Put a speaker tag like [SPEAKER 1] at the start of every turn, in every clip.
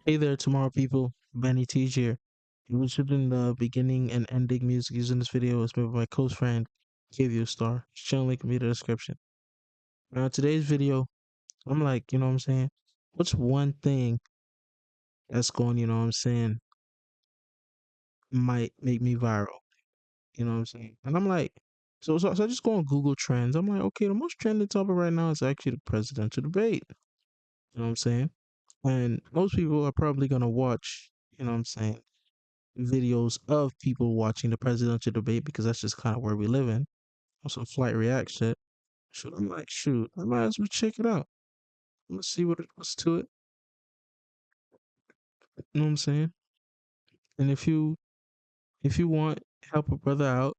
[SPEAKER 1] Hey there, tomorrow people. BenyTeeJ here. Featured in the beginning and ending music used in this video is made by my close friend, Give You a Star. Channel link in the description. Now, today's video, I'm like, you know what I'm saying? What's one thing that's going, you know what I'm saying, might make me viral? You know what I'm saying? And I'm like, so I just go on Google Trends. I'm like, okay, the most trending topic right now is actually the presidential debate. You know what I'm saying? And most people are probably gonna watch, you know what I'm saying, videos of people watching the presidential debate because that's just kind of where we live in. On some flight react shit. Shoot, I'm like, shoot, I might as well check it out. Let's see what it was to it. You know what I'm saying? And if you want help a brother out,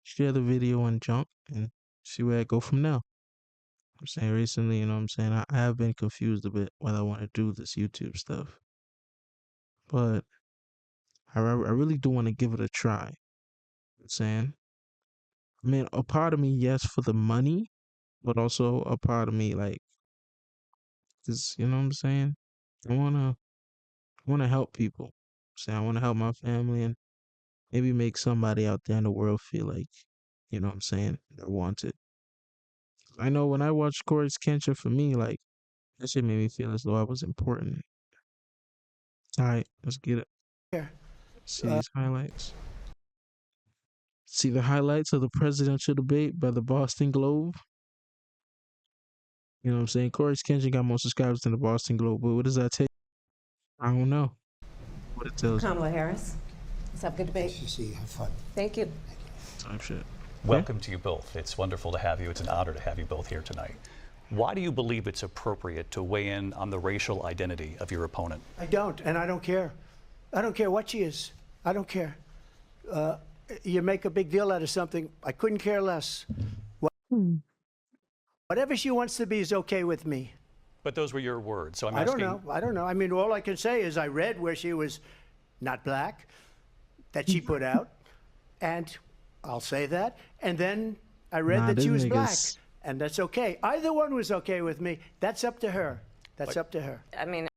[SPEAKER 1] share the video and jump and see where I go from now. I'm saying recently, you know what I'm saying, I have been confused a bit whether I want to do this YouTube stuff. But I really do want to give it a try. You know what I'm saying? I mean, a part of me, yes, for the money, but also a part of me, like, cause you know what I'm saying. I wanna help people. Say I wanna help my family and maybe make somebody out there in the world feel like, you know what I'm saying, they're wanted. I know when I watched Corey's Kensha, for me, like that shit made me feel as though I was important. All right, let's get it.
[SPEAKER 2] Here.
[SPEAKER 1] See these highlights. See the highlights of the presidential debate by the Boston Globe. You know what I'm saying? Corey's Kensha got more subscribers than the Boston Globe, but what does that take? I don't know what it tells you.
[SPEAKER 3] Kamala Harris. Let's have a good debate.
[SPEAKER 2] See you. Have fun.
[SPEAKER 3] Thank you.
[SPEAKER 1] Type shit. Okay?
[SPEAKER 4] Welcome to you both. It's wonderful to have you. It's an honor to have you both here tonight. Why do you believe it's appropriate to weigh in on the racial identity of your opponent?
[SPEAKER 2] I don't, and I don't care. I don't care what she is. I don't care. You make a big deal out of something. I couldn't care less. Whatever she wants to be is okay with me.
[SPEAKER 4] But those were your words, so I'm
[SPEAKER 2] I don't
[SPEAKER 4] asking.
[SPEAKER 2] know. I don't know. I mean, all I can say is I read where she was not black, that she put out, and I'll say that. And then I read
[SPEAKER 1] Nah,
[SPEAKER 2] that she
[SPEAKER 1] them
[SPEAKER 2] was black,
[SPEAKER 1] niggas.
[SPEAKER 2] and that's okay. Either one was okay with me. That's up to her. That's up to her.
[SPEAKER 3] I mean,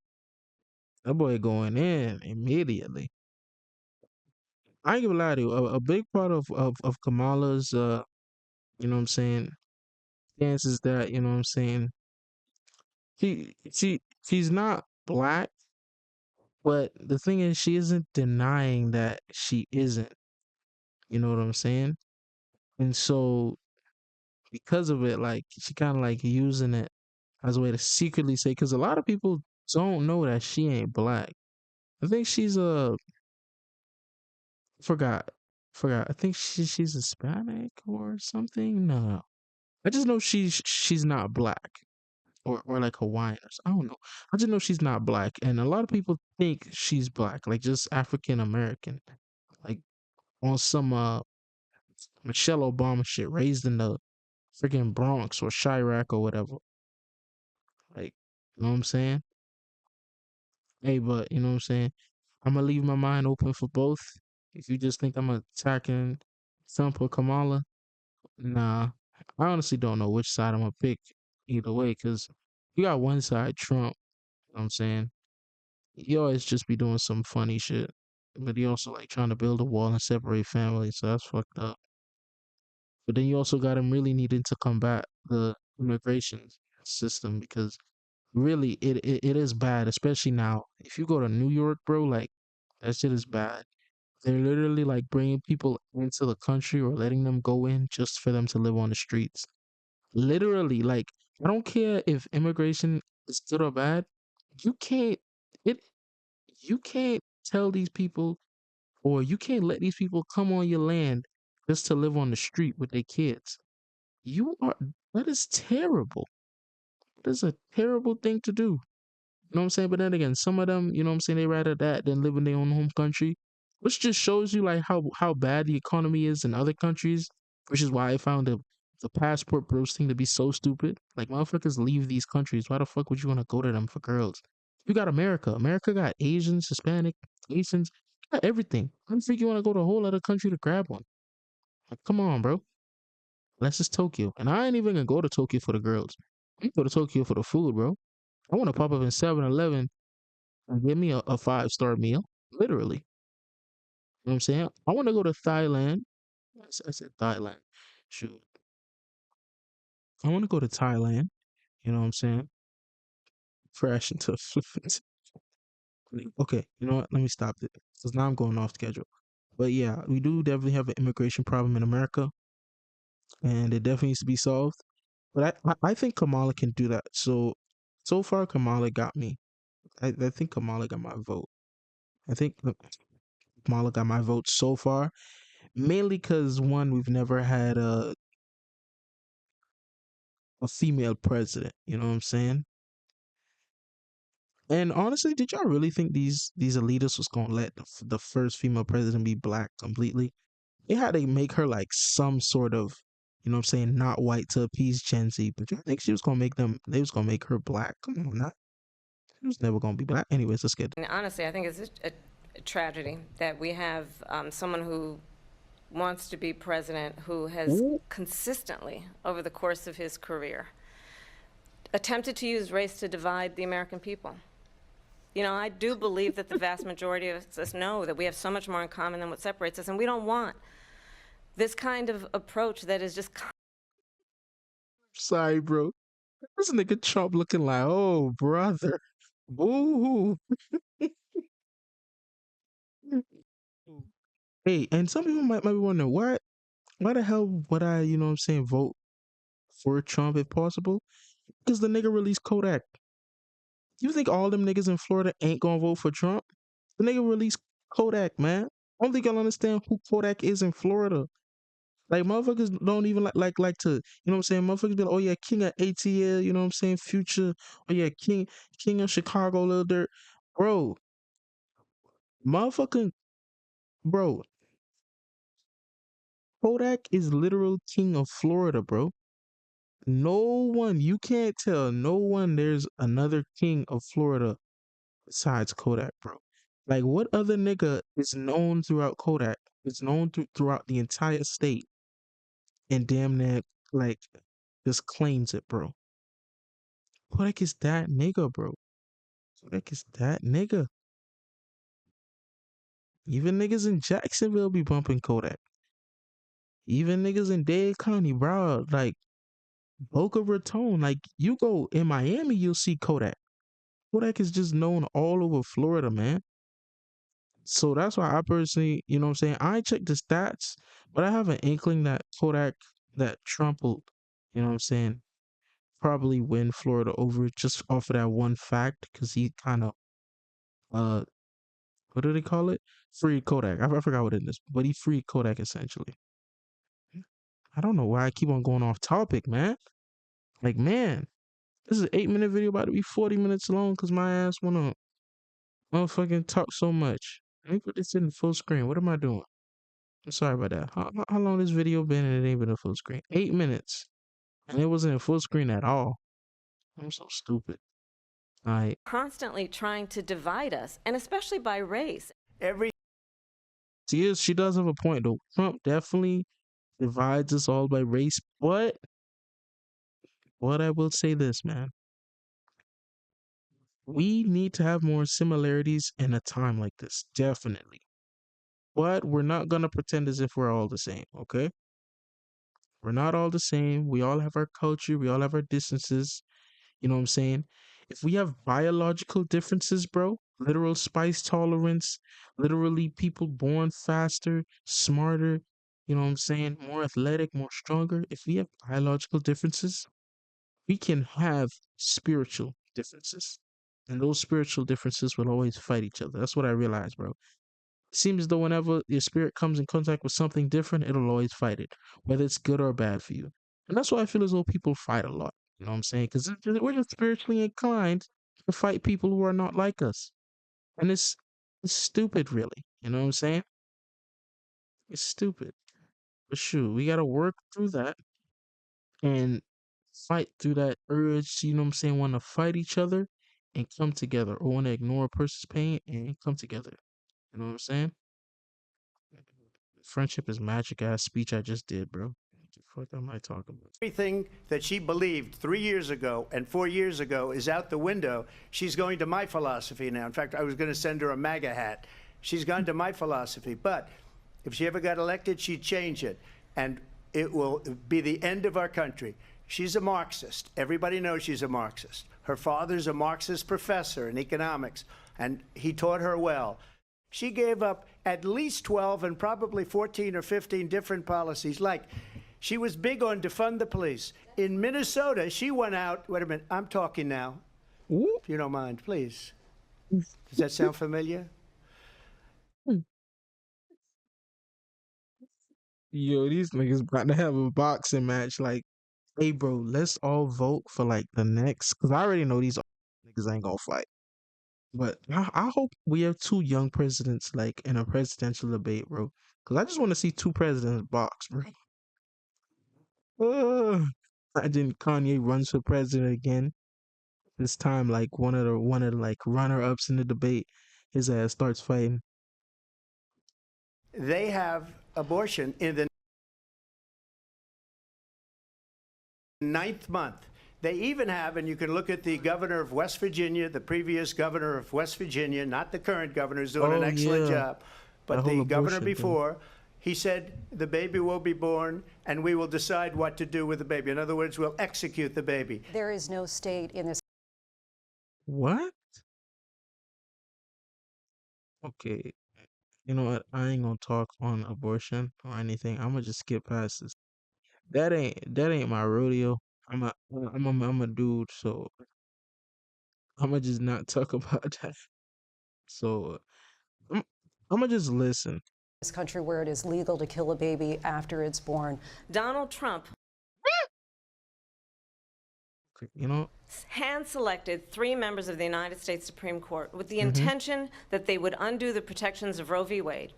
[SPEAKER 1] That boy going in immediately. I ain't gonna lie to you. A big part of Kamala's you know what I'm saying, stance is that, you know what I'm saying, she's not black, but the thing is she isn't denying that she isn't. You know what I'm saying? And so because of it, like she kinda like using it as a way to secretly say, because a lot of people don't know that she ain't black. I think she's a forgot. Forgot. I think she's Hispanic or something. No. I just know she's not black or like Hawaiian or I don't know. I just know she's not black, and a lot of people think she's black, like just African American, like on some Michelle Obama shit, raised in the freaking Bronx or Chirac or whatever. Like, you know what I'm saying? Hey, but you know what I'm saying? I'm gonna leave my mind open for both. If you just think I'm attacking Trump or Kamala, nah, I honestly don't know which side I'm gonna pick either way, because you got one side, Trump, you know what I'm saying? He always just be doing some funny shit. But he also like trying to build a wall and separate families, so that's fucked up. But then you also got him really needing to combat the immigration system because really it is bad, especially now. If you go to New York, bro, like that shit is bad. They're literally like bringing people into the country or letting them go in just for them to live on the streets. Literally, like I don't care if immigration is good or bad. You can't it you can't tell these people or you can't let these people come on your land just to live on the street with their kids. You are that is terrible. That is a terrible thing to do. You know what I'm saying? But then again, some of them, you know what I'm saying, they rather that than live in their own home country, which just shows you like how bad the economy is in other countries, which is why I found the passport bros thing to be so stupid. Like motherfuckers leave these countries. Why the fuck would you want to go to them for girls? You got America. America got Asians, Hispanic, Asians, got everything. I don't think you want to go to a whole other country to grab one. Like, come on, bro. Unless it's Tokyo. And I ain't even gonna go to Tokyo for the girls. I'm gonna go to Tokyo for the food, bro. I want to pop up in 7-Eleven and get me a 5-star meal. Literally. You know what I'm saying? I want to go to Thailand. I said Thailand. Shoot. I want to go to Thailand. You know what I'm saying? Crash into okay, you know what? Let me stop it. Because now I'm going off schedule. But yeah, we do definitely have an immigration problem in America, and it definitely needs to be solved. But I think Kamala can do that. So far, Kamala got me. I think Kamala got my vote. I think Kamala got my vote so far, mainly because one, we've never had a female president. You know what I'm saying? And honestly, did y'all really think these elitists was gonna let the first female president be black completely? They had to make her like some sort of, you know what I'm saying, not white to appease Gen Z. But you think she was gonna make them? They was gonna make her black? Come on, not. She was never gonna be black. Anyways, let's get.
[SPEAKER 3] And honestly, I think it's a tragedy that we have someone who wants to be president who has
[SPEAKER 1] Ooh,
[SPEAKER 3] consistently, over the course of his career, attempted to use race to divide the American people. You know, I do believe that the vast majority of us know that we have so much more in common than what separates us, and we don't want this kind of approach that is just
[SPEAKER 1] sorry, bro. This nigga Trump looking like, oh brother, boo hoo. Hey, and some people might be wondering why the hell would I, you know what I'm saying, vote for Trump if possible? Because the nigga released Kodak. You think all them niggas in Florida ain't gonna vote for Trump? The nigga released Kodak, man. I don't think y'all understand who Kodak is in Florida. Like motherfuckers don't even like to, you know what I'm saying? Motherfuckers be like, oh yeah, King of ATL, you know what I'm saying? Future, oh yeah, King of Chicago, Lil Dirt. Bro, motherfucking bro, Kodak is literal king of Florida, bro. No one, you can't tell no one there's another king of Florida besides Kodak, bro. Like, what other nigga is known throughout Kodak? It's known throughout the entire state and damn near, like, just claims it, bro. Kodak is that nigga, bro. Kodak is that nigga. Even niggas in Jacksonville be bumping Kodak. Even niggas in Dade County, bro. Like, Boca Raton. Like, you go in Miami, you'll see Kodak. Kodak is just known all over Florida, man. So that's why I personally, you know what I'm saying? I ain't checked the stats, but I have an inkling that Kodak, that Trump will, you know what I'm saying, probably win Florida over just off of that one fact because he kind of, uh, what do they call it? Free Kodak. I forgot what it is, but he freed Kodak essentially. I don't know why I keep on going off topic, man. Like, man, this is an 8-minute video about to be 40 minutes long because my ass wanna motherfucking talk so much. Let me put this in full screen. What am I doing? I'm sorry about that. How long this video been and it ain't been a full screen? 8 minutes. And it wasn't a full screen at all. I'm so stupid. Alright.
[SPEAKER 3] constantly trying to divide us, and especially by race.
[SPEAKER 2] Every
[SPEAKER 1] She does have a point though. Trump definitely divides us all by race, but I will say this, man. We need to have more similarities in a time like this. Definitely. But we're not gonna pretend as if we're all the same, okay? We're not all the same. We all have our culture, we all have our distances. You know what I'm saying? If we have biological differences, bro, literal spice tolerance, literally people born faster, smarter, you know what I'm saying? More athletic, more stronger. If we have biological differences, we can have spiritual differences. And those spiritual differences will always fight each other. That's what I realized, bro. It seems as though whenever your spirit comes in contact with something different, it'll always fight it, whether it's good or bad for you. And that's why I feel as though people fight a lot. You know what I'm saying? Because we're just spiritually inclined to fight people who are not like us. And it's stupid, really. You know what I'm saying? It's stupid. But shoot, we got to work through that and fight through that urge, you know what I'm saying, want to fight each other and come together, or want to ignore a person's pain and come together. You know what I'm saying? Friendship is magic ass speech I just did, bro. What am I talking about?
[SPEAKER 2] Everything that she believed 3 years ago and 4 years ago is out the window. She's going to my philosophy now. In fact, I was going to send her a MAGA hat. She's gone to my philosophy. But if she ever got elected, she'd change it. And it will be the end of our country. She's a Marxist. Everybody knows she's a Marxist. Her father's a Marxist professor in economics, and he taught her well. She gave up at least 12 and probably 14 or 15 different policies, like she was big on defund the police. In Minnesota, she went out, wait a minute, I'm talking now,
[SPEAKER 1] Ooh.
[SPEAKER 2] if you don't mind, please. Does that sound familiar?
[SPEAKER 1] Yo, these niggas about to have a boxing match. Like, hey, bro, let's all vote for like the next. Cause I already know these niggas ain't gonna fight. But I hope we have two young presidents like in a presidential debate, bro. Cause I just want to see two presidents box, bro. Imagine Kanye runs for president again. This time, like one of the like runner ups in the debate, his ass starts fighting.
[SPEAKER 2] They have abortion in the 9th month. They even have, and you can look at the governor of West Virginia, the previous governor of West Virginia, not the current governor, who's doing an excellent job, but the governor before, he said the baby will be born and we will decide what to do with the baby. In other words, we'll execute the baby.
[SPEAKER 5] There is no state in this.
[SPEAKER 1] What? Okay, you know what? I ain't gonna talk on abortion or anything. I'm gonna just skip past this. That ain't my rodeo. I'm a dude, so I'm gonna just not talk about that. So I'm I'm gonna just listen.
[SPEAKER 5] This country where it is legal to kill a baby after it's born.
[SPEAKER 3] Donald Trump
[SPEAKER 1] You know,
[SPEAKER 3] hand-selected 3 members of the United States Supreme Court with the
[SPEAKER 1] Mm-hmm.
[SPEAKER 3] intention that they would undo the protections of Roe v. Wade.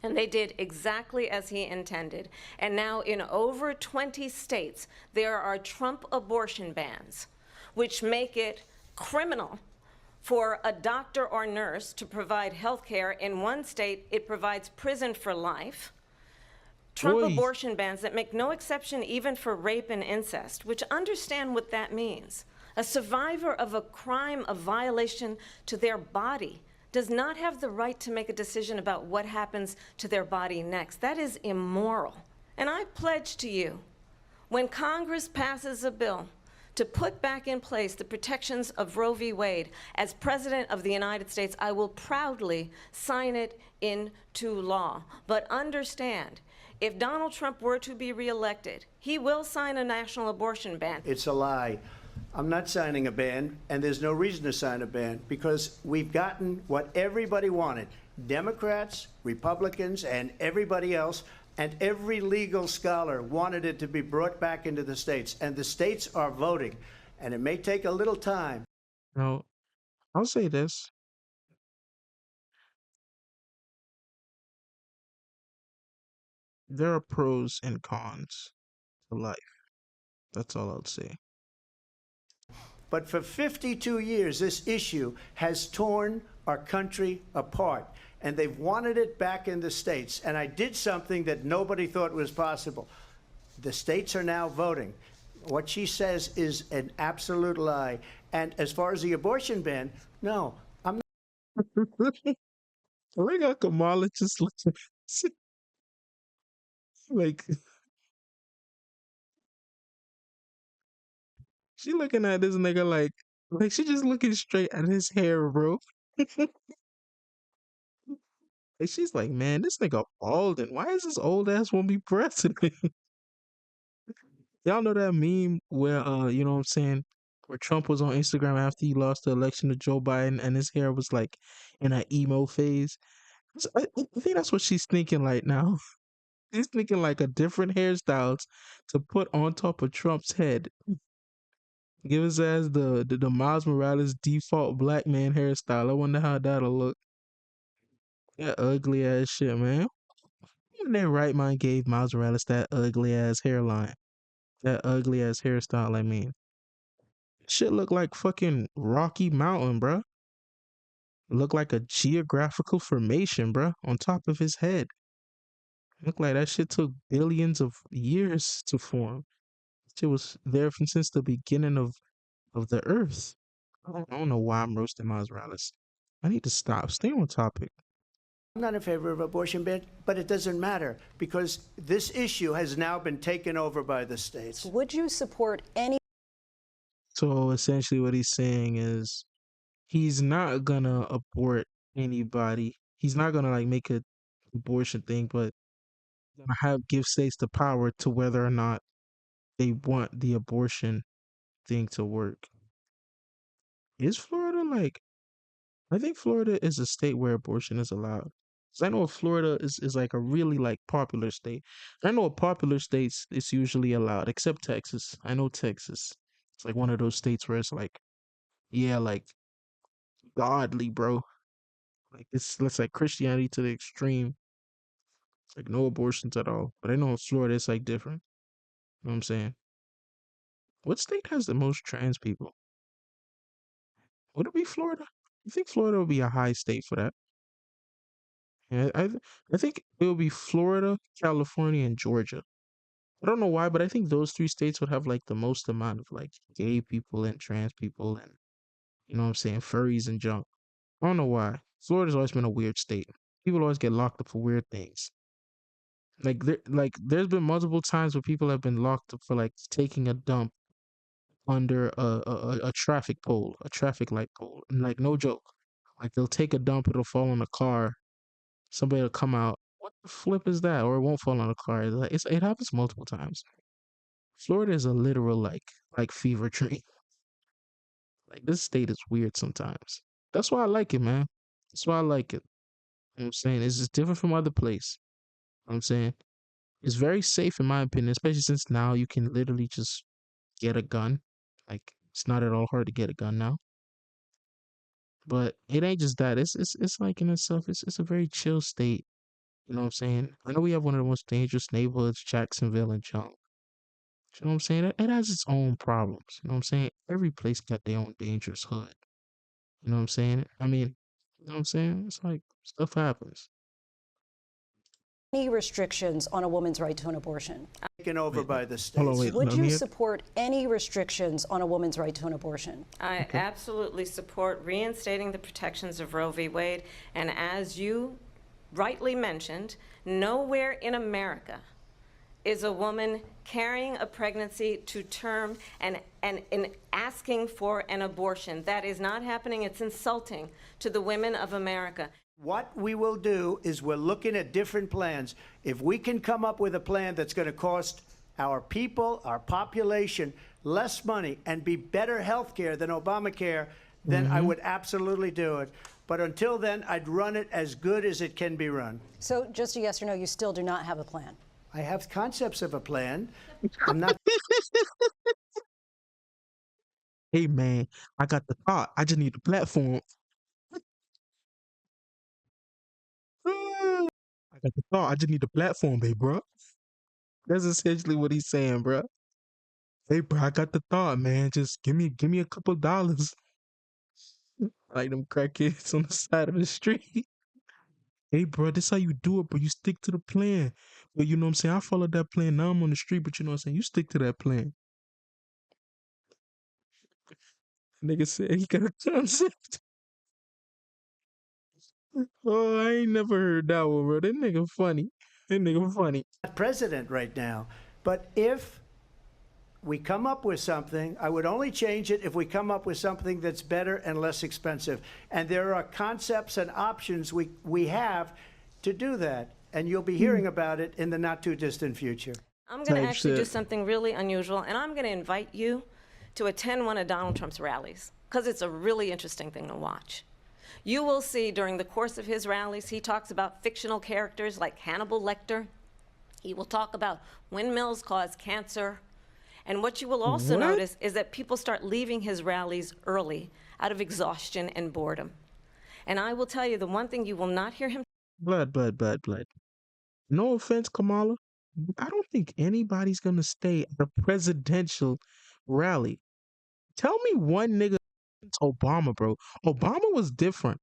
[SPEAKER 3] And they did exactly as he intended. And now in over 20 states, there are Trump abortion bans, which make it criminal for a doctor or nurse to provide health care. In one state, it provides prison for life. Trump
[SPEAKER 1] Boy.
[SPEAKER 3] abortion bans that make no exception even for rape and incest, which understand what that means. A survivor of a crime of violation to their body does not have the right to make a decision about what happens to their body next. That is immoral. And I pledge to you, when Congress passes a bill to put back in place the protections of Roe v. Wade, as President of the United States, I will proudly sign it into law. But understand, if Donald Trump were to be reelected, he will sign a national abortion ban.
[SPEAKER 2] It's a lie. I'm not signing a ban, and there's no reason to sign a ban because we've gotten what everybody wanted. Democrats, Republicans, and everybody else, and every legal scholar wanted it to be brought back into the states, and the states are voting, and it may take a little time.
[SPEAKER 1] now I'll say this. There are pros and cons to life. That's all I'll say.
[SPEAKER 2] But for 52 years, this issue has torn our country apart, and they've wanted it back in the states. And I did something that nobody thought was possible. The states are now voting. What she says is an absolute lie. And as far as the abortion ban, no, I'm not.
[SPEAKER 1] Look at Kamala just looking like she looking at this nigga like she just looking straight at his hair, bro. And she's like, man, this nigga balding. Why is this old ass want to be president? Y'all know that meme where you know what I'm saying, where Trump was on Instagram after he lost the election to Joe Biden and his hair was like in an emo phase. So I think that's what she's thinking right now. She's thinking like a different hairstyles to put on top of Trump's head. Give his ass the Miles Morales default black man hairstyle. I wonder how that'll look. That ugly ass shit, man. When their right mind gave Miles Morales that ugly ass hairline, that ugly ass hairstyle, I mean. Shit look like fucking Rocky Mountain, bruh. Look like a geographical formation, bruh, on top of his head. Look like that shit took billions of years to form. Shit was there from since the beginning of the earth. I don't know why I'm roasting Miles Morales. I need to stop. Stay on topic.
[SPEAKER 2] I'm not in favor of abortion ban, but it doesn't matter because this issue has now been taken over by the states.
[SPEAKER 5] Would you support any
[SPEAKER 1] So essentially, what he's saying is he's not gonna abort anybody. He's not gonna like make a abortion thing, but gonna have give states the power to whether or not they want the abortion thing to work. Is Florida like? I think Florida is a state where abortion is allowed. 'Cause I know Florida is like a really like popular state. I know popular states it's usually allowed, except Texas. I know Texas. It's like one of those states where it's like, yeah, like godly, bro. Like it's like Christianity to the extreme. It's like no abortions at all. But I know in Florida it's like different. You know what I'm saying? What state has the most trans people? Would it be Florida? I think Florida would be a high state for that. Yeah, I think it would be Florida, California, and Georgia. I don't know why, but I think those three states would have like the most amount of like gay people and trans people and you know what I'm saying, furries and junk. I don't know why. Florida's always been a weird state. People always get locked up for weird things. There's been multiple times where people have been locked up for like taking a dump under a traffic pole, a traffic light pole. And like no joke. Like they'll take a dump, it'll fall on a car, somebody will come out. What the flip is that? Or it won't fall on a car. It happens multiple times. Florida is a literal like fever dream. Like this state is weird sometimes. That's why I like it, man. That's why I like it. You know what I'm saying? It's just different from other place. You know what I'm saying? It's very safe in my opinion, especially since now you can literally just get a gun. Like it's not at all hard to get a gun now. But it ain't just that. It's like in itself, it's a very chill state. You know what I'm saying? I know we have one of the most dangerous neighborhoods, Jacksonville and junk. You know what I'm saying? It has its own problems. You know what I'm saying? Every place got their own dangerous hood. You know what I'm saying? I mean, you know what I'm saying? It's like stuff happens.
[SPEAKER 5] restrictions on a woman's right to an abortion?
[SPEAKER 2] Taken over
[SPEAKER 1] Wait,
[SPEAKER 2] by the
[SPEAKER 1] hold on,
[SPEAKER 2] states.
[SPEAKER 1] wait.
[SPEAKER 5] Would
[SPEAKER 1] Let
[SPEAKER 5] you
[SPEAKER 1] me.
[SPEAKER 5] support any restrictions on a woman's right to an abortion?
[SPEAKER 3] I absolutely support reinstating the protections of Roe v. Wade. And as you rightly mentioned, nowhere in America is a woman carrying a pregnancy to term and asking for an abortion. That is not happening. It's insulting to the women of America.
[SPEAKER 2] What we will do is we're looking at different plans. If we can come up with a plan that's going to cost our people, our population, less money and be better health care than Obamacare, then I would absolutely do it. But until then, I'd run it as good as it can be run.
[SPEAKER 5] So just a yes or no, you still do not have a plan?
[SPEAKER 2] I have concepts of a plan. I'm not.
[SPEAKER 1] Hey man, I got the thought. I just need the platform. I got the thought. I just need the platform, babe, bro. That's essentially what he's saying, bro. Hey, bro, I got the thought, man. Just give me a couple dollars. Like them crackheads on the side of the street. Hey, bro, this how you do it, bro. You stick to the plan. But you know what I'm saying? I followed that plan. Now I'm on the street, but you know what I'm saying? You stick to that plan. Nigga said he got a concept. Oh, I ain't never heard that one, bro. That nigga funny. That nigga funny.
[SPEAKER 2] President right now. But if we come up with something, I would only change it if we come up with something that's better and less expensive. And there are concepts and options we have to do that. And you'll be hearing about it in the not too distant future.
[SPEAKER 3] I'm going to
[SPEAKER 1] Type
[SPEAKER 3] actually do
[SPEAKER 1] shit.
[SPEAKER 3] something really unusual, and I'm going to invite you to attend one of Donald Trump's rallies, because it's a really interesting thing to watch. You will see during the course of his rallies, he talks about fictional characters like Hannibal Lecter. He will talk about windmills cause cancer. And what you will also
[SPEAKER 1] What?
[SPEAKER 3] notice is that people start leaving his rallies early out of exhaustion and boredom. And I will tell you, the one thing you will not hear him
[SPEAKER 1] Blood. No offense, Kamala. But I don't think anybody's gonna stay at a presidential rally. Tell me one nigga since Obama, bro. Obama was different.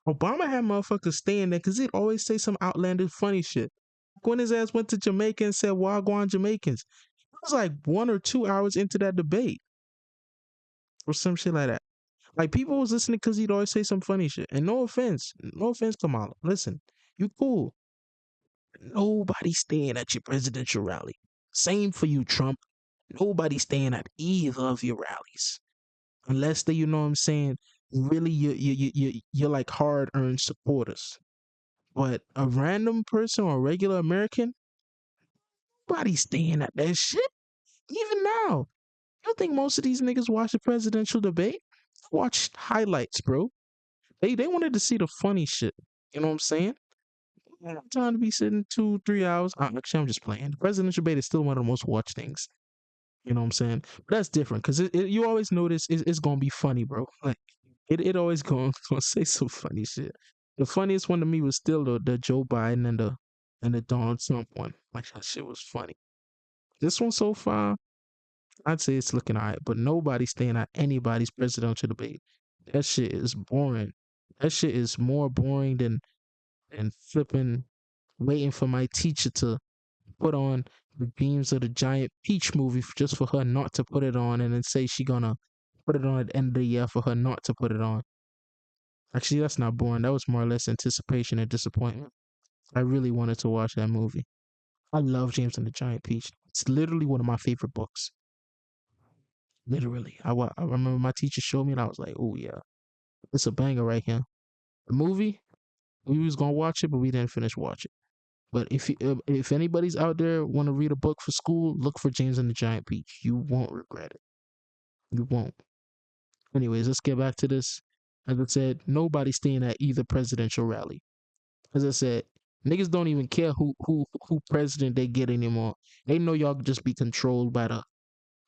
[SPEAKER 1] Obama had motherfuckers staying there because he'd always say some outlandish funny shit. When his ass went to Jamaica and said Wagwan Jamaicans, it was like 1 or 2 hours into that debate or some shit like that. Like people was listening because he'd always say some funny shit. And no offense, Kamala. Listen, you cool. Nobody staying at your presidential rally. Same for you, Trump. Nobody staying at either of your rallies unless they, you know what I'm saying, really you're like hard earned supporters. But a random person or a regular American, nobody staying at that shit. Even now, you think most of these niggas watch the presidential debate? Watch highlights, bro. They wanted to see the funny shit. You know what I'm saying? I don't have time to be sitting 2, 3 hours. Actually, I'm just playing. The presidential debate is still one of the most watched things. You know what I'm saying? But that's different because you always notice it's gonna be funny, bro. Like it always gonna say some funny shit. The funniest one to me was still the Joe Biden and the Donald Trump one. Like that shit was funny. This one so far, I'd say it's looking alright, but nobody's staying at anybody's presidential debate. That shit is boring. That shit is more boring than flipping waiting for my teacher to put on the beams of the giant peach movie just for her not to put it on and then say she gonna put it on at the end of the year for her not to put it on. Actually, that's not boring. That was more or less anticipation and disappointment. I really wanted to watch that movie. I love James and the Giant Peach. It's literally one of my favorite books. Literally. I remember my teacher showed me and I was like, oh yeah, it's a banger right here. The movie, we was gonna watch it, but we didn't finish watching. But if anybody's out there want to read a book for school, look for James and the Giant Peach. You won't regret it. You won't. Anyways, let's get back to this. As I said, nobody's staying at either presidential rally. As I said, niggas don't even care who president they get anymore. They know y'all could just be controlled by the,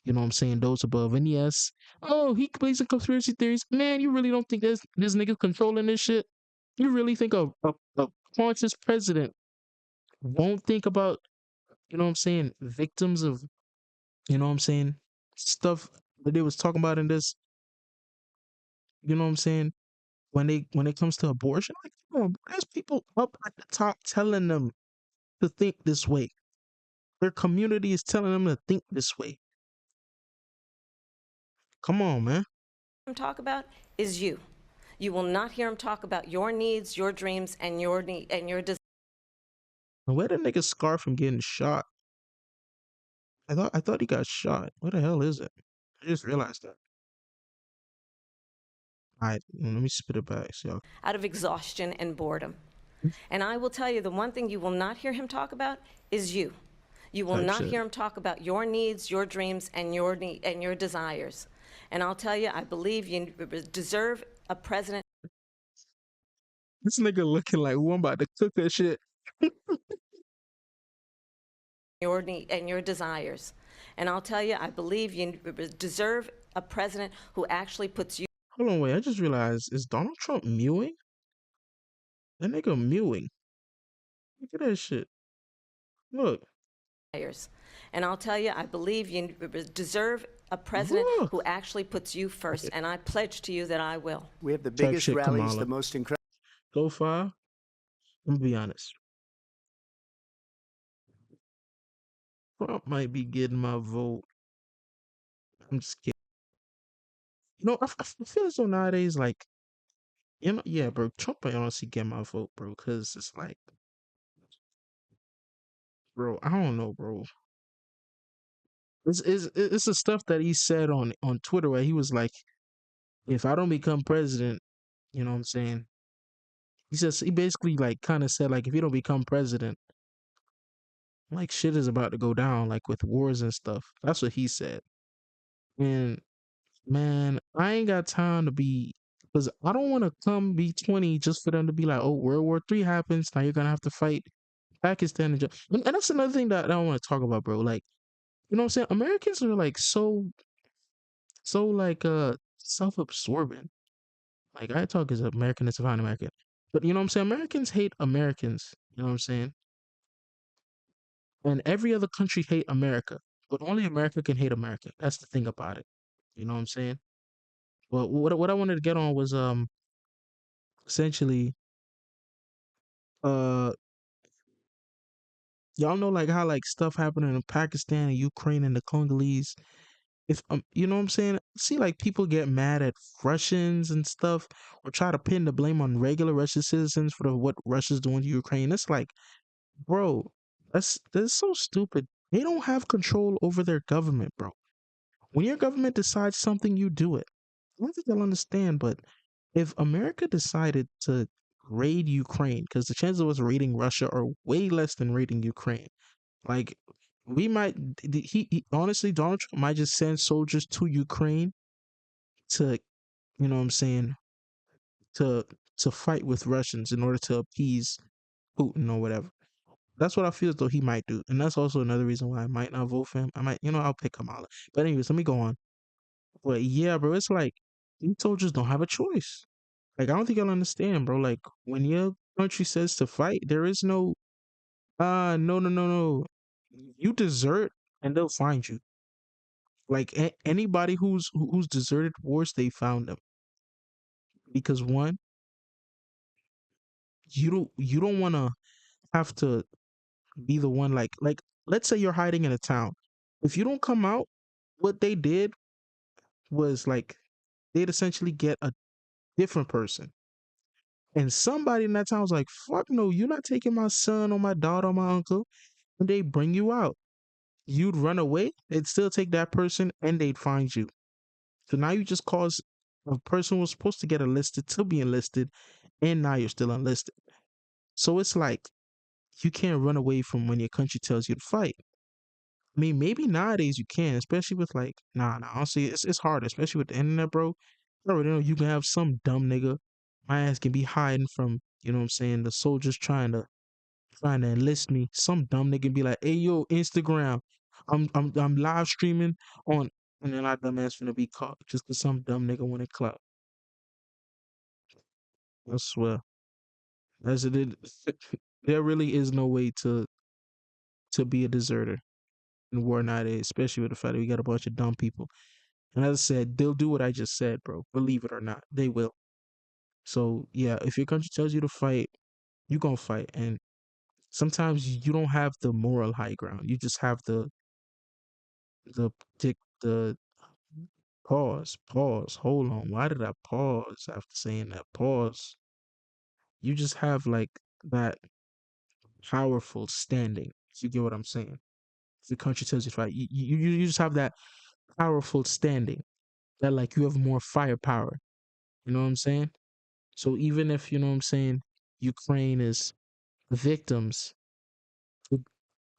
[SPEAKER 1] you know what I'm saying, those above. And yes, oh, he believes in conspiracy theories. Man, you really don't think this nigga controlling this shit? You really think a conscious president won't think about, you know what I'm saying, victims of, you know what I'm saying, stuff that they was talking about in this, you know what I'm saying, when it comes to abortion? Like, come on, there's people up at the top telling them to think this way. Their community is telling them to think this way. Come on, man.
[SPEAKER 3] Talk about is you. You will not hear him talk about your needs, your dreams, and your desires.
[SPEAKER 1] And where the nigga Scar from getting shot? I thought he got shot. Where the hell is it? I just realized that. Alright, let me spit it back. So
[SPEAKER 3] Out of exhaustion and boredom. And I will tell you, the one thing you will not hear him talk about is you. You will
[SPEAKER 1] type
[SPEAKER 3] not
[SPEAKER 1] shit.
[SPEAKER 3] hear him talk about your needs, your dreams, and your desires. And I'll tell you, I believe you deserve a president.
[SPEAKER 1] This nigga looking like who I'm about to cook that shit.
[SPEAKER 3] Your desires. And I'll tell you, I believe you deserve a president who actually puts you.
[SPEAKER 1] Hold on, wait. I just realized, is Donald Trump mewing? That nigga mewing. Look at that shit. Look.
[SPEAKER 3] And I'll tell you, I believe you deserve a president
[SPEAKER 1] Look.
[SPEAKER 3] who actually puts you first. And I pledge to you that I will.
[SPEAKER 2] We have the
[SPEAKER 1] Type
[SPEAKER 2] biggest
[SPEAKER 1] shit,
[SPEAKER 2] rallies,
[SPEAKER 1] Kamala.
[SPEAKER 2] the most incredible.
[SPEAKER 1] So far, I'm gonna be honest. Trump might be getting my vote. I'm scared. You know, I feel as though nowadays, like, you know, yeah, bro, Trump might honestly get my vote, bro, because it's like, bro, I don't know, bro. It's the stuff that he said on Twitter where he was like, if I don't become president, you know what I'm saying? He basically like kind of said like if you don't become president, like shit is about to go down, like with wars and stuff. That's what he said. And man, I ain't got time to be because I don't want to come be 20 just for them to be like, oh, World War III happens. Now you're gonna have to fight Pakistan and that's another thing that I don't want to talk about, bro. Like, you know what I'm saying? Americans are like so like self-absorbing. Like I talk as American as a fine American. But you know what I'm saying? Americans hate Americans. You know what I'm saying? And every other country hate America. But only America can hate America. That's the thing about it. You know what I'm saying? Well, what I wanted to get on was essentially uh Y'all know like how like stuff happening in Pakistan and Ukraine and the Congolese. If you know what I'm saying? See like people get mad at Russians and stuff or try to pin the blame on regular Russian citizens for what Russia's doing to Ukraine. It's like, bro, that's so stupid. They don't have control over their government, bro. When your government decides something, you do it. I don't think they'll understand, but if America decided to raid Ukraine, because the chances of us raiding Russia are way less than raiding Ukraine, like we might, honestly, Donald Trump might just send soldiers to Ukraine to, you know what I'm saying, to to fight with Russians in order to appease Putin or whatever. That's what I feel as though he might do, and that's also another reason why I might not vote for him. I might, I'll pick Kamala. But anyways, let me go on. But yeah, bro, it's like these soldiers don't have a choice. Like I don't think I'll understand, bro. Like when your country says to fight, there is no no no no no. You desert and they'll find you. Like anybody who's deserted wars, they found them. Because one, you don't wanna have to be the one like let's say you're hiding in a town. If you don't come out, what they did was like they'd essentially get a different person. And somebody in that town was like, fuck no, you're not taking my son or my daughter or my uncle. And they bring you out. You'd run away, they'd still take that person and they'd find you. So now you just caused a person who was supposed to get enlisted to be enlisted, and now you're still enlisted. So it's like you can't run away from when your country tells you to fight. I mean, maybe nowadays you can, especially with like, nah, honestly, it's hard, especially with the internet, bro. I already know you can have some dumb nigga. My ass can be hiding from, you know what I'm saying, the soldiers trying to enlist me. Some dumb nigga be like, "Hey yo, Instagram, I'm live streaming on," and then our dumb ass finna be caught just cause some dumb nigga wanted clout. I swear, that's it. There really is no way to be a deserter in war nowadays, especially with the fact that we got a bunch of dumb people. And as I said, they'll do what I just said, bro. Believe it or not, they will. So yeah, if your country tells you to fight, you gonna fight. And sometimes you don't have the moral high ground. You just have the pause. Hold on. Why did I pause after saying that? Pause. You just have like that powerful standing. If you get what I'm saying. If the country tells you to fight, you just have that powerful standing. That like you have more firepower. You know what I'm saying? So even if you know what I'm saying, Ukraine is victims, it,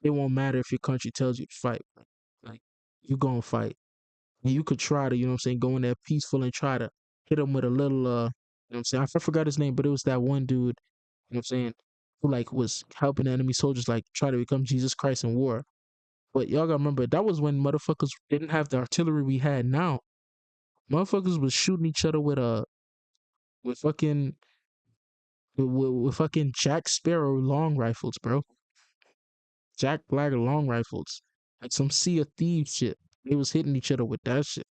[SPEAKER 1] it won't matter if your country tells you to fight. Like you gonna fight. And you could try to, you know what I'm saying, go in there peaceful and try to hit him with a little you know what I'm saying? I forgot his name, but it was that one dude, you know what I'm saying, who like was helping the enemy soldiers like try to become Jesus Christ in war. But y'all gotta remember that was when motherfuckers didn't have the artillery we had now. Motherfuckers was shooting each other with fucking with fucking Jack Sparrow long rifles, bro. Jack Black long rifles. Like some Sea of Thieves shit. They was hitting each other with that shit.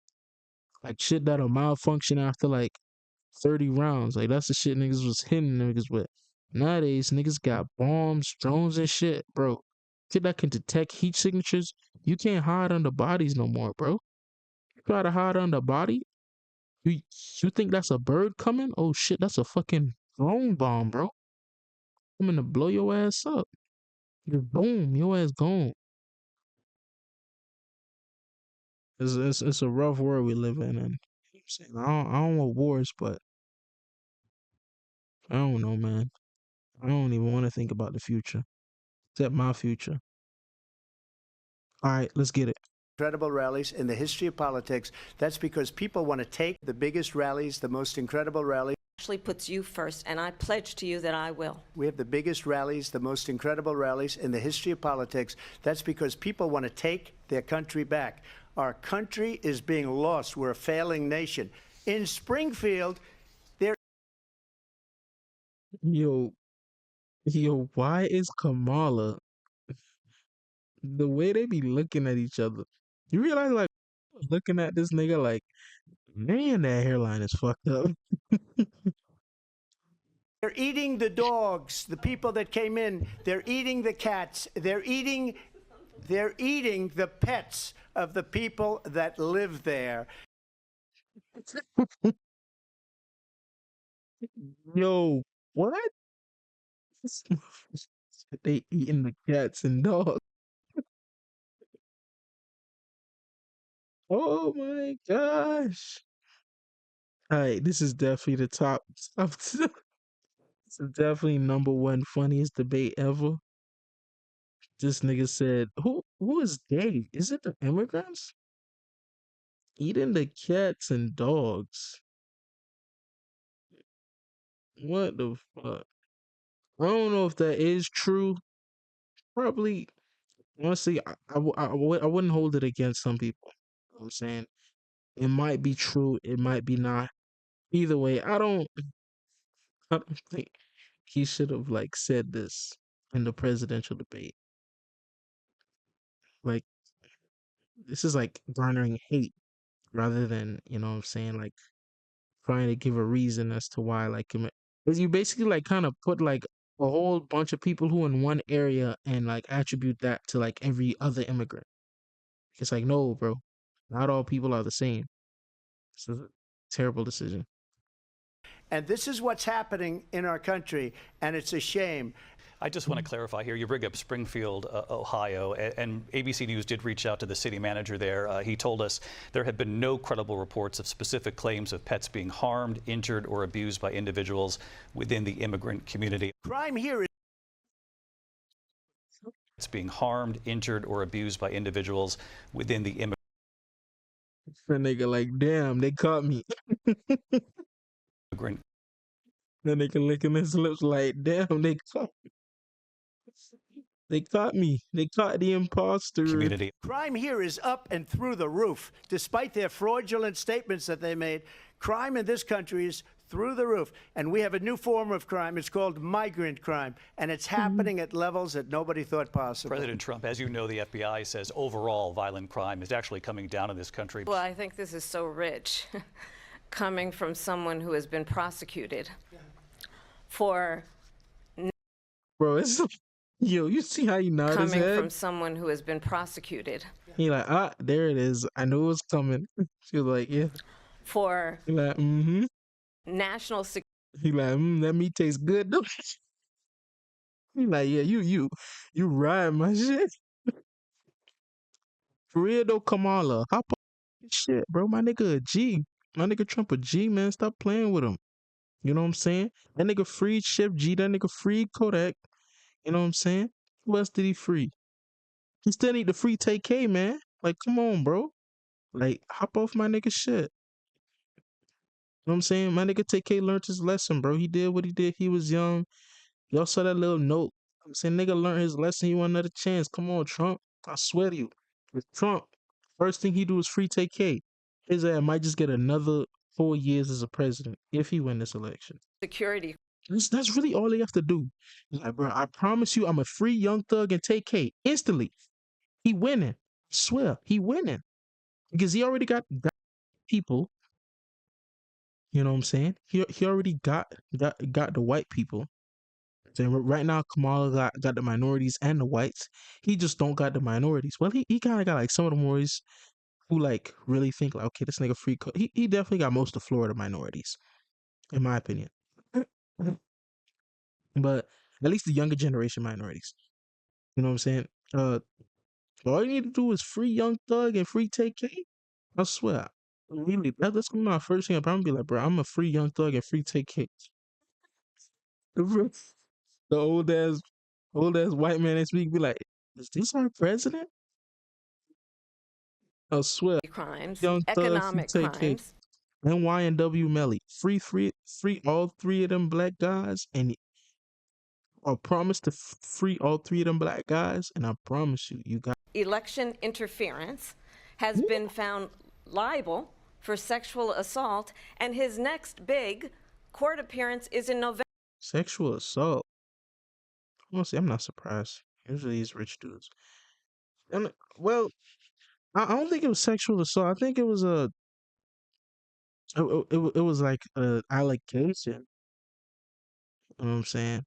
[SPEAKER 1] Like shit that'll malfunction after like 30 rounds. Like that's the shit niggas was hitting niggas with. Nowadays, niggas got bombs, drones, and shit, bro. Shit that can detect heat signatures. You can't hide under bodies no more, bro. You try to hide under a body, you you think that's a bird coming? Oh shit, that's a fucking drone bomb, bro. Coming to blow your ass up. Just boom, your ass gone. It's a rough world we live in, and you know what I'm saying I don't want wars, but I don't know, man. I don't even want to think about the future, except my future. All right, let's get it.
[SPEAKER 2] Incredible rallies in the history of politics. That's because people want to take the biggest rallies, the most incredible rallies.
[SPEAKER 3] Actually puts you first, and I pledge to you that I will.
[SPEAKER 2] We have the biggest rallies, the most incredible rallies in the history of politics. That's because people want to take their country back. Our country is being lost. We're a failing nation. In Springfield, there.
[SPEAKER 1] Yo, why is Kamala the way they be looking at each other? You realize, like, looking at this nigga, like, man, that hairline is fucked up.
[SPEAKER 2] They're eating the dogs, the people that came in. They're eating the cats. They're eating the pets of the people that live there.
[SPEAKER 1] Yo, what? They eating the cats and dogs. Oh my gosh. All right, this is definitely the top. This is definitely number one funniest debate ever. This nigga said, "Who is they? Is it the immigrants eating the cats and dogs? What the fuck? I don't know if that is true. Probably, honestly, I wouldn't hold it against some people. You know what I'm saying it might be true, it might be not. Either way, I don't think he should have like said this in the presidential debate. Like this is like garnering hate rather than what I'm saying, like trying to give a reason as to why, like, because you basically like kind of put like a whole bunch of people who in one area and like attribute that to like every other immigrant. It's like, no, bro, not all people are the same. It's a terrible decision.
[SPEAKER 2] And this is what's happening in our country, and it's a shame.
[SPEAKER 4] I just want to clarify here. You bring up Springfield, Ohio, and ABC News did reach out to the city manager there. He told us there have been no credible reports of specific claims of pets being harmed, injured, or abused by individuals within the immigrant community.
[SPEAKER 2] Crime here is
[SPEAKER 4] It's being harmed, injured, or abused by individuals within the
[SPEAKER 1] That nigga like, damn, they caught me.
[SPEAKER 4] immigrant
[SPEAKER 1] That nigga licking his lips like, damn, they caught me. They caught me. They caught the imposter.
[SPEAKER 4] community.
[SPEAKER 2] crime here is up and through the roof. Despite their fraudulent statements that they made, crime in this country is through the roof. And we have a new form of crime. It's called migrant crime, and it's happening at levels that nobody thought possible.
[SPEAKER 4] President Trump, as you know, the FBI says overall violent crime is actually coming down in this country.
[SPEAKER 3] Well, I think this is so rich, coming from someone who has been prosecuted for
[SPEAKER 1] Bro, it's yo, you see how he nodded his
[SPEAKER 3] coming
[SPEAKER 1] head?
[SPEAKER 3] from someone who has been prosecuted
[SPEAKER 1] He like, there it is. I knew it was coming. She was like, yeah.
[SPEAKER 3] for
[SPEAKER 1] He like, mm-hmm.
[SPEAKER 3] national security.
[SPEAKER 1] He like, that meat tastes good though. He like, yeah, you ride my shit. For real though, Kamala, hop on this shit, bro. My nigga a G. My nigga Trump a G, man. Stop playing with him. You know what I'm saying? That nigga freed Chef G. That nigga freed Kodak. You know what I'm saying? Who else did he free? He still need to free TK, man. Like, come on, bro. Like, hop off my nigga shit. You know what I'm saying? My nigga TK learned his lesson, bro. He did what he did. He was young. Y'all saw that little note. I'm saying, nigga learned his lesson. He want another chance. Come on, Trump. I swear to you. With Trump, first thing he do is free TK. His ass might just get another 4 years as a president if he win this election.
[SPEAKER 3] security
[SPEAKER 1] That's really all they have to do. He's like, bro, I promise you, I'm a free Young Thug and TK instantly. He winning. I swear, he winning because he already got people. You know what I'm saying? He already got the white people. So right now, Kamala got the minorities and the whites. He just don't got the minorities. Well, he kind of got like some of the minorities who like really think like, okay, this nigga free. He definitely got most of Florida minorities, in my opinion. But at least the younger generation minorities. You know what I'm saying? All you need to do is free Young Thug and free TK. I swear. Really, that's gonna be my first thing. I'm probably be like, bro, I'm a free Young Thug and free TK. The old ass white man that speak be like, is this our president? I swear.
[SPEAKER 3] crimes,
[SPEAKER 1] Young Thug, free
[SPEAKER 3] economic
[SPEAKER 1] TK.
[SPEAKER 3] crimes,
[SPEAKER 1] NY and W Melly. Free all three of them black guys and I promise to free all three of them black guys, and I promise you, you got
[SPEAKER 3] election interference, has been found liable for sexual assault, and his next big court appearance is in November.
[SPEAKER 1] sexual assault. Honestly, I'm not surprised. Usually these rich dudes. And well, I don't think it was sexual assault. I think it was it was like a allegation. You know what I'm saying?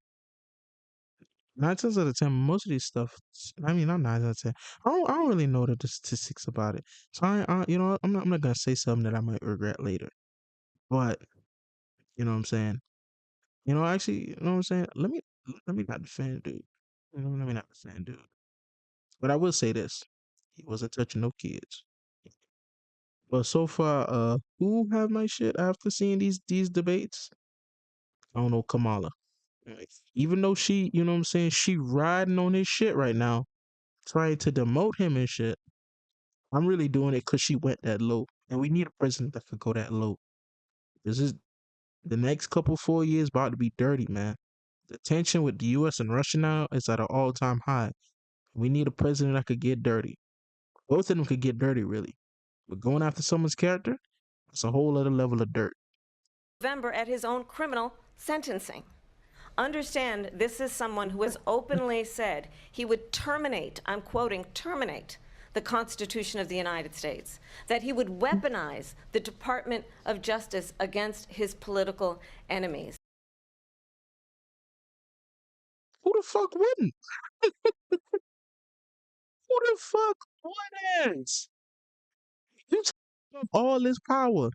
[SPEAKER 1] 9 times out of 10, most of these stuff. I mean, not 9 out of 10. I don't really know the statistics about it. So you know, I'm not gonna say something that I might regret later. But you know what I'm saying? You know, actually, you know what I'm saying? Let me not defend dude. You know, let me not defend dude. But I will say this: he wasn't touching no kids. But so far, who have my shit after seeing these debates? I don't know, Kamala. Like, even though she, you know what I'm saying, she riding on his shit right now, trying to demote him and shit. I'm really doing it because she went that low, and we need a president that could go that low. This is the next couple 4 years about to be dirty, man. The tension with the U.S. and Russia now is at an all-time high. We need a president that could get dirty. Both of them could get dirty, really. But going after someone's character, it's a whole other level of dirt.
[SPEAKER 3] November at his own criminal sentencing. Understand, this is someone who has openly said he would terminate, I'm quoting, terminate the Constitution of the United States, that he would weaponize the Department of Justice against his political enemies.
[SPEAKER 1] Who the fuck wouldn't? Who the fuck wouldn't? You take all this power.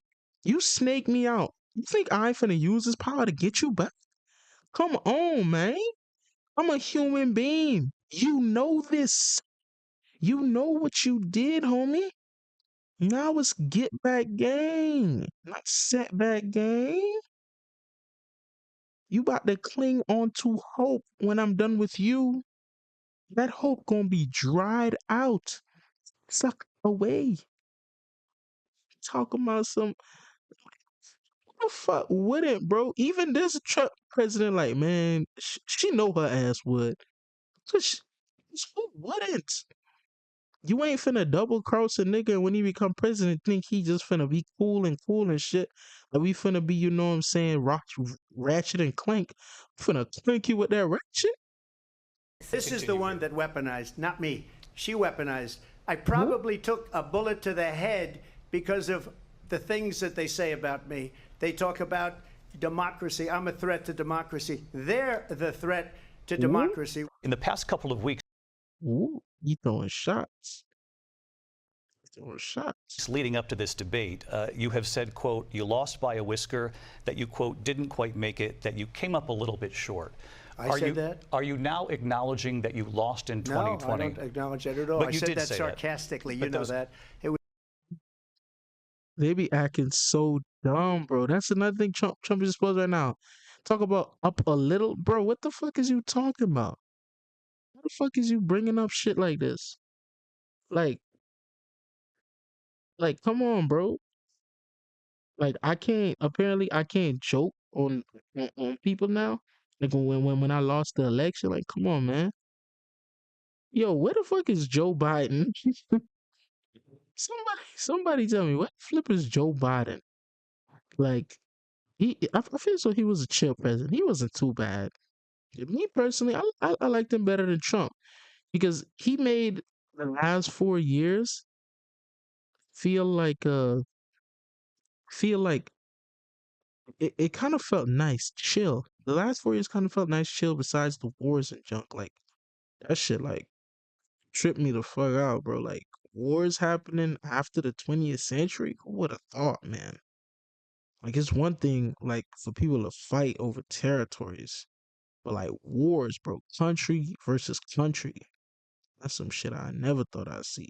[SPEAKER 1] You snake me out. You think I ain't finna use this power to get you back? Come on, man. I'm a human being. You know this. You know what you did, homie. Now it's get back game, not setback game. You about to cling on to hope when I'm done with you. That hope gonna be dried out, sucked away. Talking about some the fuck wouldn't, bro? Even this Trump president, like, man, she know her ass would. Cause who wouldn't? You ain't finna double cross a nigga when he become president. Think he just finna be cool and shit. Like we finna be, you know what I'm saying, ratchet and clank. Finna clink you with that ratchet.
[SPEAKER 2] This is the one that weaponized, not me. She weaponized. I
[SPEAKER 1] Who?
[SPEAKER 2] probably took a bullet to the head because of the things that they say about me. They talk about democracy. I'm a threat to democracy. They're the threat to
[SPEAKER 1] Who?
[SPEAKER 2] democracy.
[SPEAKER 4] In the past couple of weeks
[SPEAKER 1] Ooh, he throwing shots. Throwing shots.
[SPEAKER 4] leading up to this debate, you have said, quote, you lost by a whisker, that you, quote, didn't quite make it, that you came up a little bit short.
[SPEAKER 2] I said that?
[SPEAKER 4] Are you now acknowledging that you lost in 2020?
[SPEAKER 2] No, I don't acknowledge that at all.
[SPEAKER 4] But
[SPEAKER 2] I
[SPEAKER 4] you
[SPEAKER 2] said
[SPEAKER 4] did
[SPEAKER 2] that
[SPEAKER 4] say
[SPEAKER 2] sarcastically.
[SPEAKER 4] But
[SPEAKER 2] You know
[SPEAKER 4] those-
[SPEAKER 2] that. It was
[SPEAKER 1] They be acting so dumb, bro. That's another thing Trump is exposed right now. Talk about up a little, bro. What the fuck is you talking about? How the fuck is you bringing up shit like this? Like, come on, bro. Like, I can't. Apparently, I can't joke on people now. Like when I lost the election. Like, come on, man. Yo, where the fuck is Joe Biden? Somebody tell me what the flip is Joe Biden? Like, I feel so he was a chill president. He wasn't too bad. Me personally, I liked him better than Trump because he made the last 4 years feel like feel like it kind of felt nice, chill. The last 4 years kind of felt nice, chill. Besides the wars and junk, like that shit, like tripped me the fuck out, bro. Like wars happening after the 20th century. Who would have thought, man? Like it's one thing, like for people to fight over territories, but like wars, bro, country versus country. That's some shit I never thought I'd see.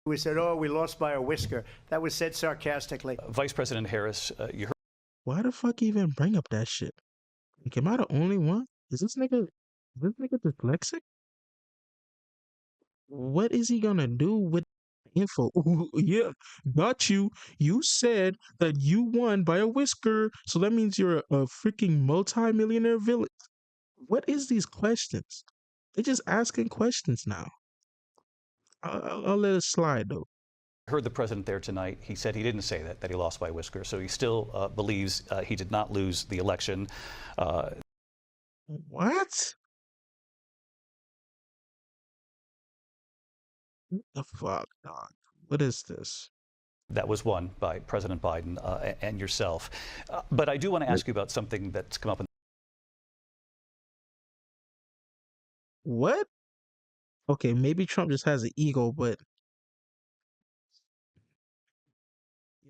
[SPEAKER 2] we said, oh, we lost by a whisker. That was said sarcastically.
[SPEAKER 4] Vice President Harris, you
[SPEAKER 1] Why the fuck even bring up that shit? Like, am I the only one? Is this nigga dyslexic? What is he gonna do with info? Ooh, yeah, got you. You said that you won by a whisker, so that means you're a freaking multi-millionaire villain. What is these questions? They're just asking questions now. I'll let it slide though.
[SPEAKER 4] heard the president there tonight. He said he didn't say that he lost by a whisker. So he still believes he did not lose the election.
[SPEAKER 1] What? What the fuck, dog? What is this?
[SPEAKER 4] That was won by President Biden and yourself. But I do want to ask you about something that's come up in
[SPEAKER 1] What? Okay, maybe Trump just has an ego, but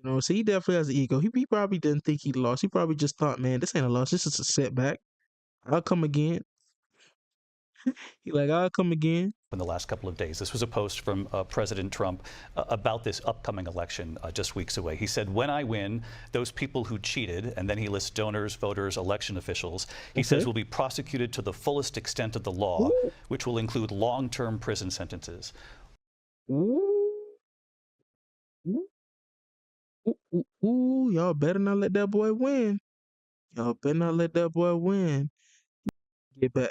[SPEAKER 1] so he definitely has an ego. He probably didn't think he lost. He probably just thought, man, this ain't a loss. This is a setback. I'll come again. He like, I'll come again.
[SPEAKER 4] the last couple of days. This was a post from President Trump about this upcoming election just weeks away. He said, when I win, those people who cheated, and then he lists donors, voters, election officials, he says will be prosecuted to the fullest extent of the law, which will include long-term prison sentences.
[SPEAKER 1] Ooh. Ooh, ooh, ooh, y'all better not let that boy win. Y'all better not let that boy win. Get back.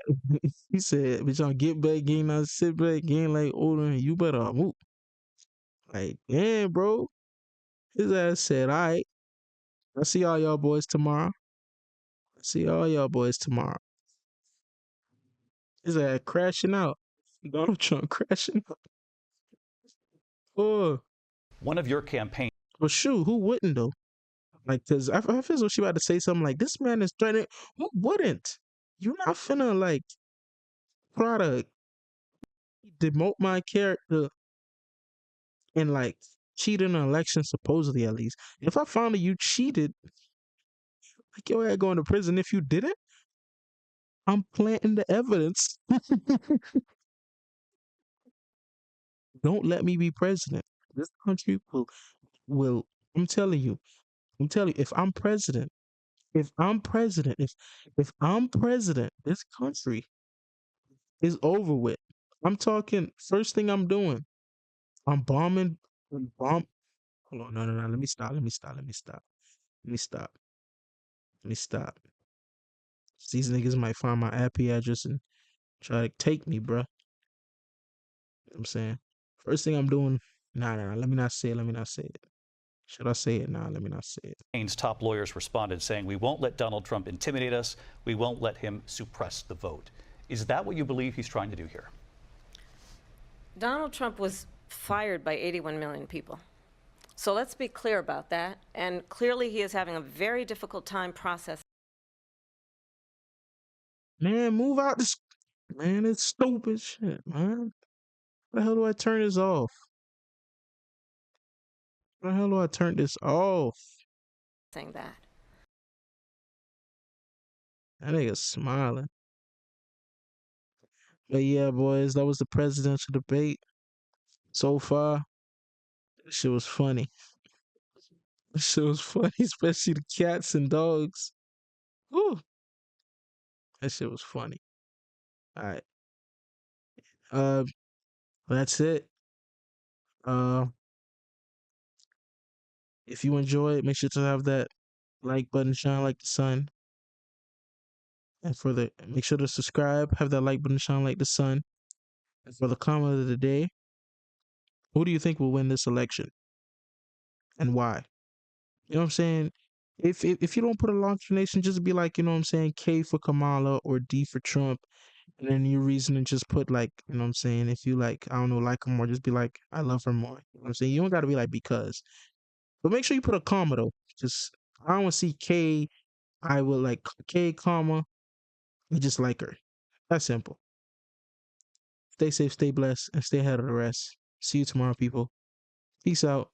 [SPEAKER 1] He said, bitch, y'all get back, game not sit back, game like older, and you better move. Like, damn, bro. His ass said, all right, I'll see all y'all boys tomorrow. See all y'all boys tomorrow. His ass crashing out. Donald Trump crashing out. Oh,
[SPEAKER 4] One of your campaign
[SPEAKER 1] well, shoot, who wouldn't though? Like, cause I feel as though she about to say something like, "This man is threatening." Who wouldn't? You're not finna like try to demote my character and like cheat in an election, supposedly at least. If I found out you cheated, like your ass going to prison if you didn't. I'm planting the evidence. Don't let me be president. This country will. I'm telling you. I'm telling you. If I'm president, if I'm president, this country is over with. I'm talking. First thing I'm doing, I'm bombing. Bomb. Hold on. No, no, no. Let me stop. Let me stop. Let me stop. Let me stop. Let me stop. These niggas might find my IP address and try to take me, bruh. You know what I'm saying? First thing I'm doing, nah. Let me not say it. Let me not say it. Should I say it? Nah, let me not say it.
[SPEAKER 4] campaign's top lawyers responded saying, we won't let Donald Trump intimidate us. We won't let him suppress the vote. Is that what you believe he's trying to do here?
[SPEAKER 3] Donald Trump was fired by 81 million people. So let's be clear about that. And clearly he is having a very difficult time processing.
[SPEAKER 1] Man, move out this. Man, it's stupid shit, man. How the hell do I turn this off? How the hell do I turn this off?
[SPEAKER 3] That.
[SPEAKER 1] That nigga smiling. But yeah, boys, that was the presidential debate. So far, that shit was funny. That shit was funny, especially the cats and dogs. Whew. That shit was funny. All right. Uh, that's it. Uh, if you enjoy it, make sure to have that like button shine like the sun. And make sure to subscribe, have that like button shine like the sun. And for the comment of the day, who do you think will win this election and why? You know what I'm saying? If you don't put a long explanation, just be like, you know what I'm saying, K for Kamala or D for Trump, and then your reason and just put like, you know what I'm saying, if you like, I don't know, like her more, just be like, I love her more. You know what I'm saying? You don't gotta be like because. But make sure you put a comma though. Just I don't want to see K. I will like K comma. I just like her. That's simple. Stay safe, stay blessed, and stay ahead of the rest. See you tomorrow, people. Peace out.